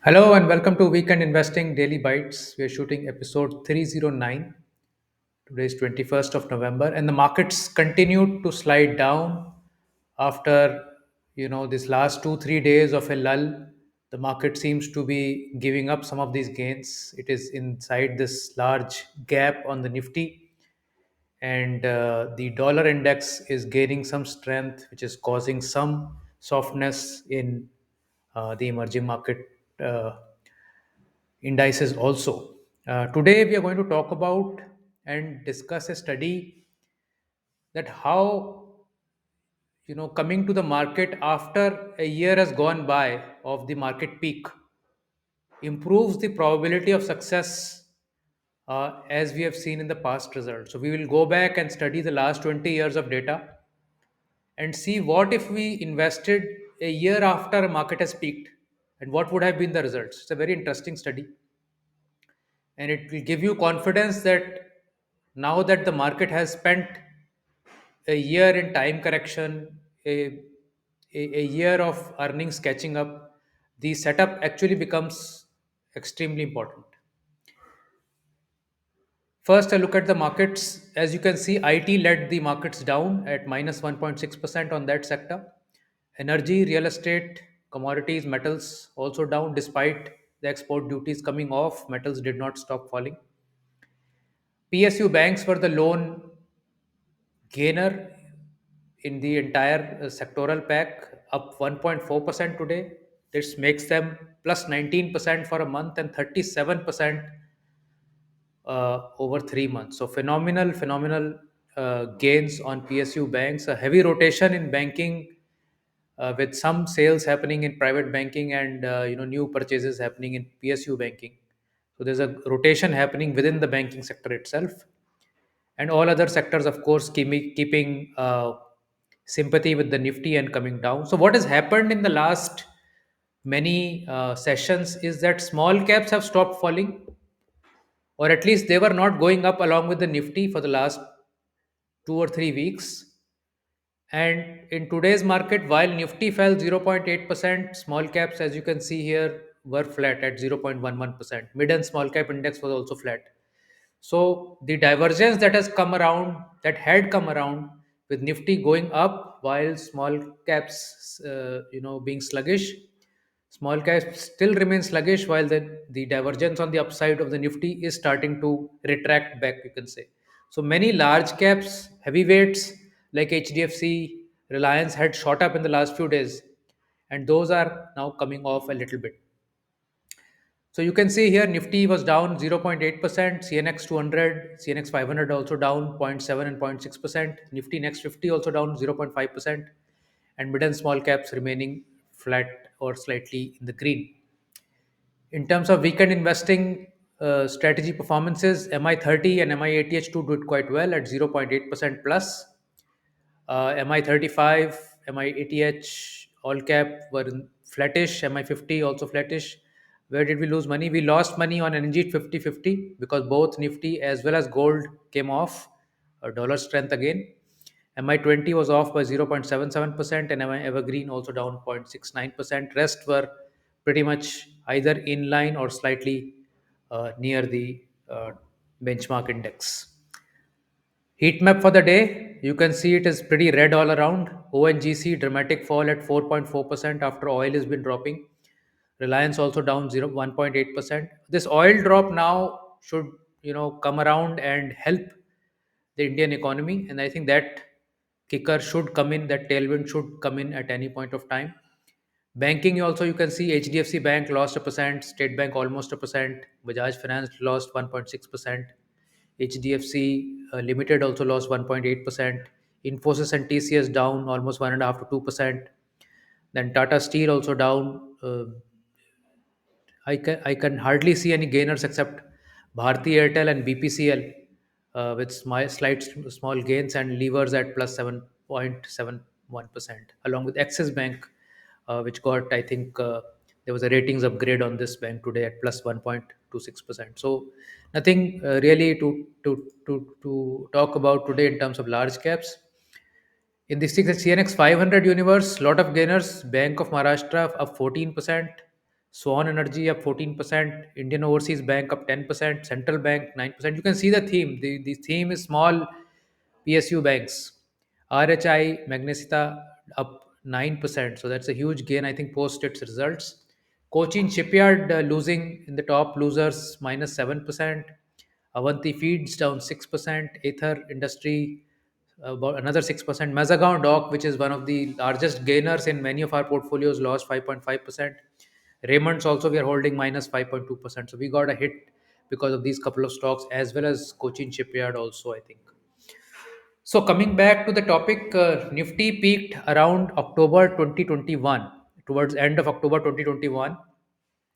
Hello and welcome to Weekend Investing Daily Bytes. We are shooting episode 309. Today is 21st of November and the markets continued to slide down after this last 2 3 days of a lull. The market seems to be giving up some of these gains. It is inside this large gap on the Nifty, and the dollar index is gaining some strength, which is causing some softness in the emerging market uh, indices also. Today, we are going to talk about and discuss a study that how coming to the market after a year has gone by of the market peak improves the probability of success, as we have seen in the past results. So we will go back and study the last 20 years of data and see what if we invested a year after a market has peaked and what would have been the results. It's a very interesting study, and it will give you confidence that now that the market has spent a year in time correction, a year of earnings catching up, the setup actually becomes extremely important. First, a look at the markets. As you can see, IT led the markets down at minus 1.6% on that sector. Energy, real estate, commodities, metals also down despite the export duties coming off. Metals did not stop falling. PSU banks were the lone gainer in the entire sectoral pack, up 1.4% today. This makes them plus 19% for a month and 37% over 3 months. So phenomenal gains on PSU banks. A heavy rotation in banking, with some sales happening in private banking and new purchases happening in PSU banking. So there's a rotation happening within the banking sector itself, and all other sectors, of course, keeping sympathy with the Nifty and coming down. So what has happened in the last many sessions is that small caps have stopped falling, or at least they were not going up along with the Nifty for the last 2 or 3 weeks. And in today's market, while Nifty fell 0.8%, small caps, as you can see here, were flat at 0.11%. Mid and small cap index was also flat. So the divergence that has come around, that had come around, with Nifty going up while small caps, being sluggish. Small caps still remain sluggish while the divergence on the upside of the Nifty is starting to retract back, you can say. So many large caps, heavyweights like HDFC, Reliance had shot up in the last few days, and those are now coming off a little bit. So you can see here Nifty was down 0.8%, CNX 200, CNX 500 also down 0.7 and 0.6%, Nifty Next 50 also down 0.5%, and mid and small caps remaining flat or slightly in the green. In terms of weekend investing strategy performances, MI30 and MI80H2 did quite well at 0.8% plus. MI35, MI80H, all cap were flattish, MI50 also flattish. Where did we lose money? We lost money on energy 50-50 because both Nifty as well as gold came off. Dollar strength again. MI20 was off by 0.77% and MI Evergreen also down 0.69%. Rest were pretty much either in line or slightly near the benchmark index. Heatmap for the day, you can see it is pretty red all around. ONGC dramatic fall at 4.4% after oil has been dropping. Reliance also down 1.8%. This oil drop now should come around and help the Indian economy, and I think that kicker should come in, that tailwind should come in at any point of time. Banking also, you can see HDFC Bank lost a percent, State Bank almost a percent, Bajaj Finance lost 1.6%, HDFC Limited also lost 1.8%, Infosys and TCS down almost 1.5 to 2%. Then Tata Steel also down. I can hardly see any gainers except Bharti Airtel and BPCL, with slight small gains and levers at plus 7.71%, along with Axis Bank, which got, I think, there was a ratings upgrade on this bank today at plus 1.26%. So nothing really to talk about today in terms of large caps. In the CNX 500 universe, lot of gainers. Bank of Maharashtra up 14%, Swan Energy up 14%, Indian Overseas Bank up 10%, Central Bank 9%. You can see the theme. The theme is small PSU banks. RHI, Magnesita up 9%. So that's a huge gain, I think, post its results. Cochin Shipyard losing in the top losers, minus 7%. Avanti Feeds down 6%. Aether Industry about another 6%. Mazagon Dock, which is one of the largest gainers in many of our portfolios, lost 5.5%. Raymond's also we are holding minus 5.2%. So we got a hit because of these couple of stocks as well as Cochin Shipyard also, I think. So coming back to the topic, Nifty peaked around October 2021, towards end of October 2021,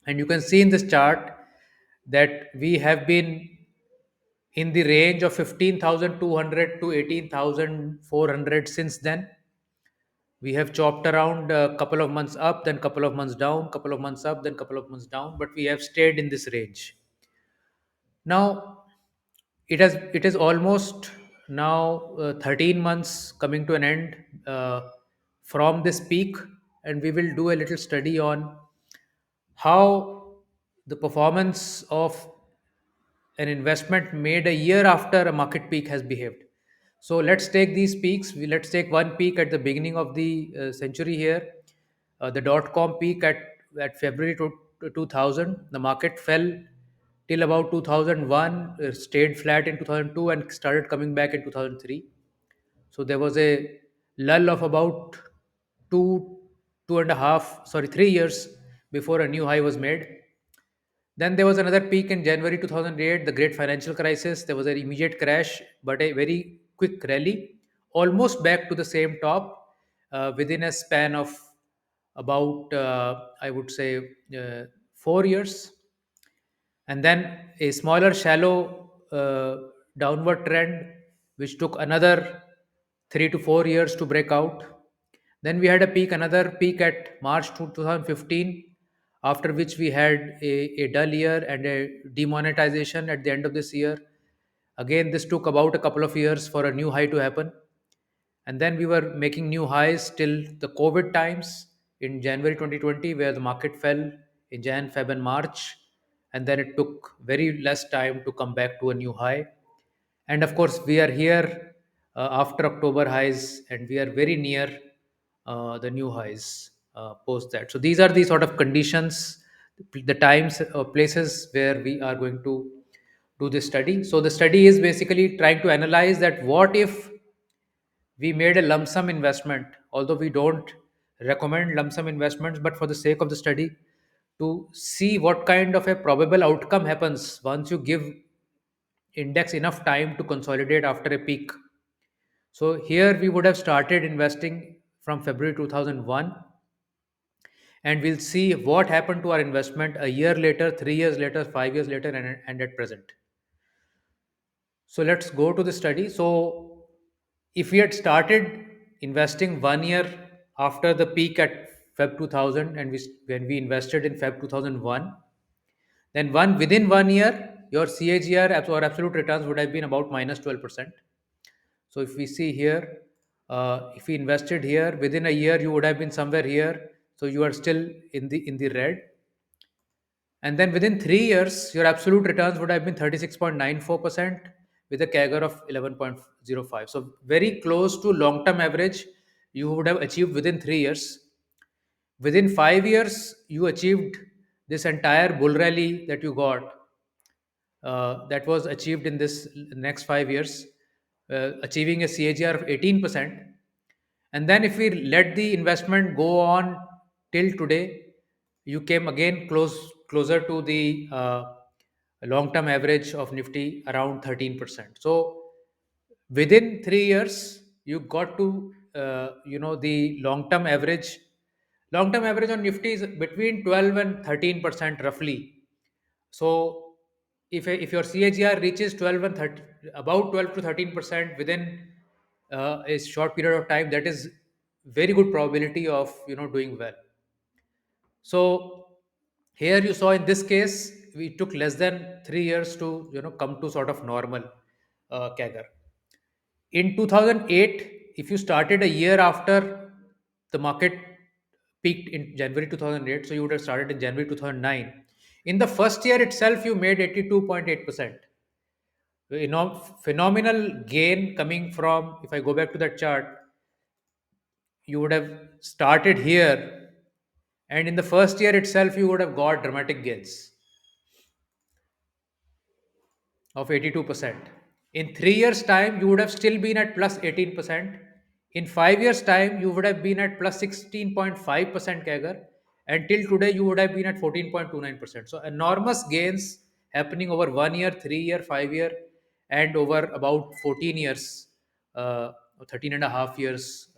and you can see in this chart that we have been in the range of 15,200 to 18,400 since then. We have chopped around a couple of months up, then couple of months down, couple of months up, then couple of months down, but we have stayed in this range. Now it is almost now 13 months coming to an end from this peak, and we will do a little study on how the performance of an investment made a year after a market peak has behaved. So let's take these peaks. Let's take one peak at the beginning of the century here, the dot-com peak at February 2000. The market fell till about 2001, stayed flat in 2002, and started coming back in 2003. So there was a lull of about two, 2.5, sorry, 3 years before a new high was made. Then there was another peak in January 2008, the great financial crisis. There was an immediate crash, but a very quick rally, almost back to the same top within a span of about, I would say, 4 years. And then a smaller, shallow downward trend, which took another 3 to 4 years to break out. Then we had another peak at March 2015, after which we had a dull year and a demonetization at the end of this year. Again, this took about a couple of years for a new high to happen. And then we were making new highs till the COVID times in January 2020, where the market fell in Jan, Feb, and March. And then it took very less time to come back to a new high. And of course, we are here after October highs, and we are very near the new highs post that. So these are the sort of conditions, the times or places where we are going to do this study. So the study is basically trying to analyze that what if we made a lump sum investment, although we don't recommend lump sum investments, but for the sake of the study, to see what kind of a probable outcome happens once you give index enough time to consolidate after a peak. So here we would have started investing from February 2001, and we'll see what happened to our investment a year later, 3 years later, 5 years later, and at present. So let's go to the study. So if we had started investing 1 year after the peak at Feb 2000, and when we invested in Feb 2001, then within 1 year, your CAGR or absolute returns would have been about minus 12%. So if we see here, if we invested here within a year, you would have been somewhere here. So you are still in the red. And then within 3 years, your absolute returns would have been 36.94% with a CAGR of 11.05. So very close to long-term average you would have achieved within 3 years. Within 5 years, you achieved this entire bull rally that you got, that was achieved in this next 5 years, achieving a CAGR of 18%. And then if we let the investment go on till today, you came again closer to the long-term average of Nifty, around 13%. So within 3 years, you got to the long-term average on Nifty is between 12 and 13% roughly. So if your CAGR reaches 12 and 30, about 12 to 13% within a short period of time, that is very good probability of doing well. So here you saw in this case, we took less than 3 years to come to sort of normal CAGR. In 2008, if you started a year after the market peaked in January 2008, so you would have started in January 2009. In the first year itself, you made 82.8%. Phenomenal gain coming from, if I go back to that chart, you would have started here, and in the first year itself, you would have got dramatic gains of 82%. In 3 years' time, you would have still been at plus 18%. In 5 years' time, you would have been at plus 16.5% CAGR. And till today, you would have been at 14.29%. So, enormous gains happening over 1 year, 3 year, 5 year, and over about 14 years, 13 and a half years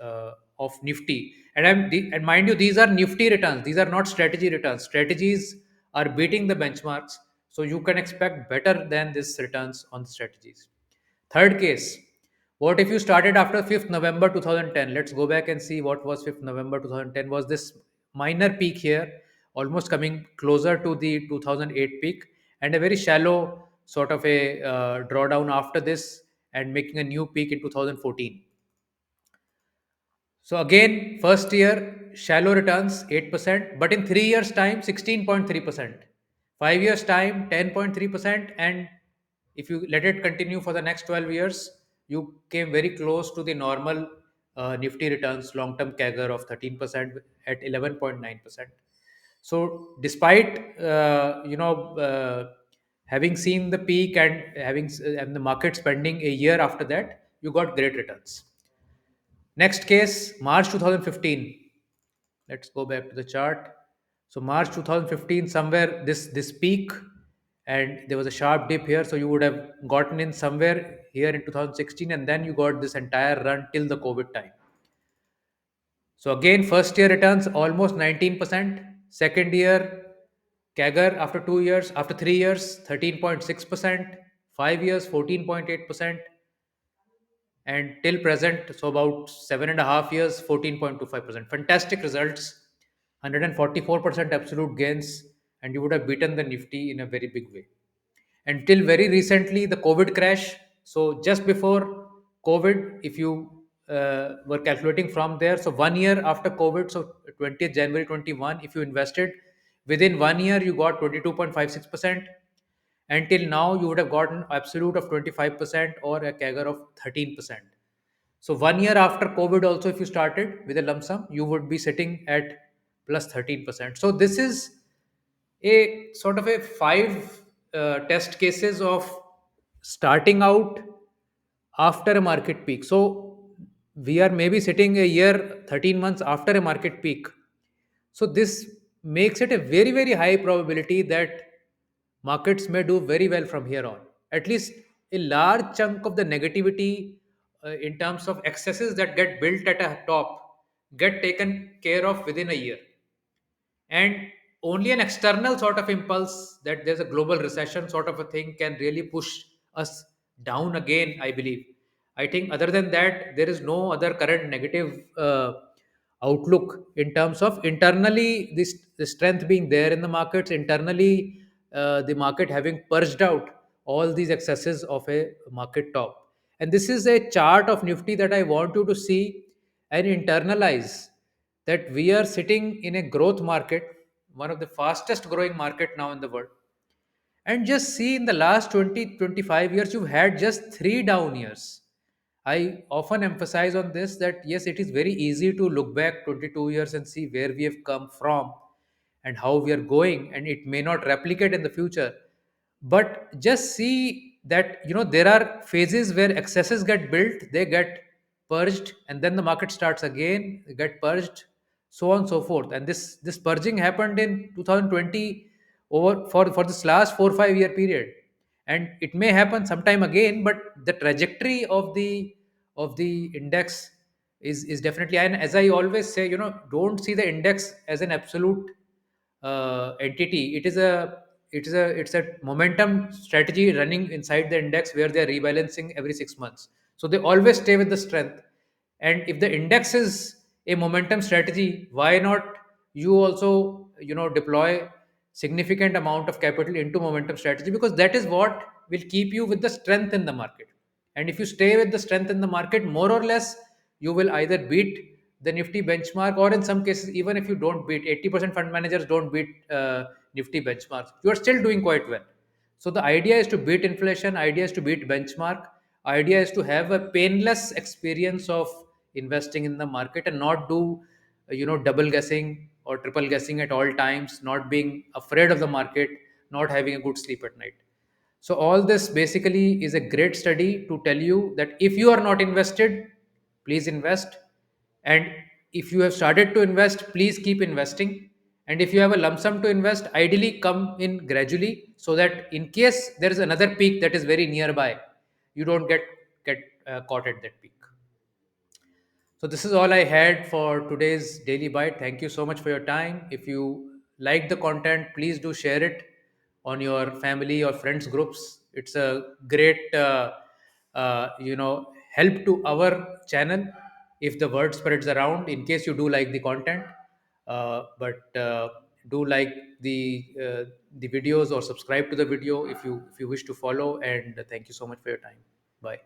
of Nifty. And mind you, these are Nifty returns. These are not strategy returns. Strategies are beating the benchmarks. So you can expect better than this returns on the strategies. Third case, what if you started after 5th November 2010? Let's go back and see what was 5th November 2010. Was this minor peak here, almost coming closer to the 2008 peak, and a very shallow sort of a drawdown after this, and making a new peak in 2014. So again, first year shallow returns 8%, but in 3 years' time 16.3%. 5 years' time 10.3%, and if you let it continue for the next 12 years, you came very close to the normal Nifty returns long-term CAGR of 13% at 11.9%. So despite having seen the peak and and the market spending a year after that, you got great returns. Next case, March 2015. Let's go back to the chart. So March 2015, somewhere this peak, and there was a sharp dip here. So you would have gotten in somewhere here in 2016, and then you got this entire run till the COVID time. So again, first year returns almost 19%. Second year CAGR after 2 years, after 3 years, 13.6%. 5 years, 14.8%. And till present, so about 7.5 years, 14.25%. Fantastic results, 144% absolute gains, and you would have beaten the Nifty in a very big way. Until very recently, the COVID crash. So just before COVID, if you were calculating from there, so 1 year after COVID, so 20th January 21, if you invested within 1 year, you got 22.56%. Until now, you would have gotten absolute of 25% or a CAGR of 13%. So 1 year after COVID, also if you started with a lump sum, you would be sitting at plus 13%. So this is a sort of a five test cases of starting out after a market peak. So we are maybe sitting a year, 13 months after a market peak. So this makes it a very, very high probability that markets may do very well from here on. At least a large chunk of the negativity in terms of excesses that get built at a top get taken care of within a year. And only an external sort of impulse, that there's a global recession sort of a thing, can really push us down again, I believe. I think other than that, there is no other current negative outlook in terms of internally this the strength being there in the markets, internally the market having purged out all these excesses of a market top. And this is a chart of Nifty that I want you to see and internalize, that we are sitting in a growth market, one of the fastest growing market now in the world. And just see, in the last 20-25 years, you've had just 3 down years. I often emphasize on this, that yes, it is very easy to look back 22 years and see where we have come from and how we are going, and it may not replicate in the future. But just see that, there are phases where excesses get built, they get purged, and then the market starts again, get purged, so on and so forth. And this purging happened in 2020, over for this last 4 5 year period. And it may happen sometime again, but the trajectory of the index is definitely. And as I always say, don't see the index as an absolute entity. It's a momentum strategy running inside the index, where they're rebalancing every 6 months. So they always stay with the strength. And if the index is a momentum strategy, why not you also deploy significant amount of capital into momentum strategy, because that is what will keep you with the strength in the market. And if you stay with the strength in the market, more or less, you will either beat the Nifty benchmark, or in some cases, even if you don't beat 80% fund managers don't beat Nifty benchmarks, you are still doing quite well. So the idea is to beat inflation, idea is to beat benchmark, idea is to have a painless experience of investing in the market and not do double guessing or triple guessing at all times, not being afraid of the market, not having a good sleep at night. So all this basically is a great study to tell you that if you are not invested, please invest. And if you have started to invest, please keep investing. And if you have a lump sum to invest, ideally come in gradually so that in case there is another peak that is very nearby, you don't get caught at that peak. So this is all I had for today's daily bite. Thank you so much for your time. If you like the content, please do share it on your family or friends groups. It's a great help to our channel if the word spreads around. In case you do like the content, but do like the videos or subscribe to the video if you wish to follow. And thank you so much for your time. Bye.